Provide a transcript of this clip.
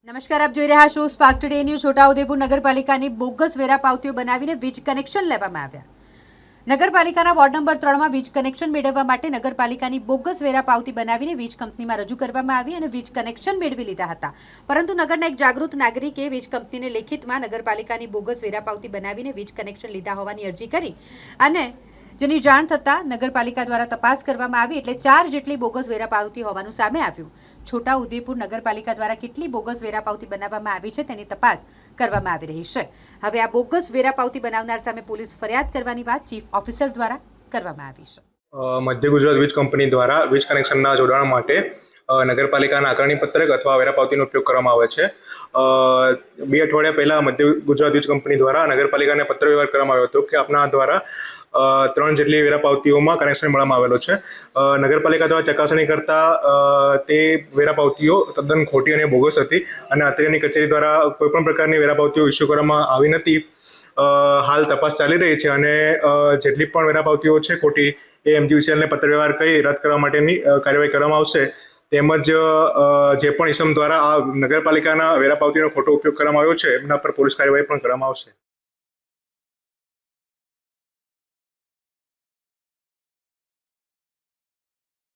નમસ્કાર, આપ જોઈ રહ્યા છો સ્પાર્ક ટુડે ન્યૂઝ। છોટાઉદેપુર નગરપાલિકાની બોગસ વેરા પાવતીઓ બનાવીને વીજ કનેક્શન લેવામાં આવ્યા। નગરપાલિકાના વોર્ડ નંબર 3માં વીજ કનેક્શન મેળવવા માટે નગરપાલિકાની બોગસ વેરા પાવતી બનાવીને વીજ કંપનીમાં રજૂ કરવામાં આવી અને વીજ કનેક્શન મેળવી લીધા હતા। પરંતુ નગરના એક જાગૃત નાગરિકે વીજ કંપનીને લેખિતમાં નગરપાલિકાની બોગસ વેરા પાવતી બનાવીને વીજ કનેક્શન લીધા હોવાની અરજી કરી અને જેની જાણ થતાં નગરપાલિકા દ્વારા તપાસ કરવામાં આવી એટલે 4 જેટલી બોગસ વેરા પાવતી હોવાનું સામે આવ્યું। છોટાઉદેપુર નગરપાલિકા દ્વારા કેટલી બોગસ વેરા પાવતી બનાવવામાં આવી છે તેની તપાસ કરવામાં આવી રહી છે। હવે આ બોગસ વેરા પાવતી બનાવનાર સામે પોલીસ ફરિયાદ કરવાની વાત ચીફ ઓફિસર દ્વારા કરવામાં આવી છે। મધ્ય ગુજરાત વીજ કંપની દ્વારા વીજ કનેક્શનના જોડાણ માટે નગરપાલિકાના આકારણી પત્રક અથવા વેરા પાવતીનો ઉપયોગ કરવામાં આવે છે। 2 અઠવાડિયા પહેલાં મધ્ય ગુજરાત વીજ કંપની દ્વારા નગરપાલિકાને પત્ર વ્યવહાર કરવામાં આવ્યો હતો કે આપના દ્વારા 3 જેટલી વેરા પાવતીઓમાં કનેક્શન મળવામાં આવેલો છે। નગરપાલિકા દ્વારા ચકાસણી કરતા તે વેરા પાવતીઓ તદ્દન ખોટી અને બોગસ હતી અને અત્રેની કચેરી દ્વારા કોઈપણ પ્રકારની વેરા પાવતીઓ ઇસ્યુ કરવામાં આવી નથી। હાલ તપાસ ચાલી રહી છે અને જેટલી પણ વેરા પાવતીઓ છે ખોટી એ MGVCL ને પત્ર વ્યવહાર કરી રદ કરવા માટેની કાર્યવાહી કરવામાં આવશે। તેમજ જે પણ ઇસમ દ્વારા આ નગરપાલિકાના વેરા પાવતીનો ખોટો ઉપયોગ કરવામાં આવ્યો છે એમના પર પોલીસ કાર્યવાહી પણ કરવામાં આવશે।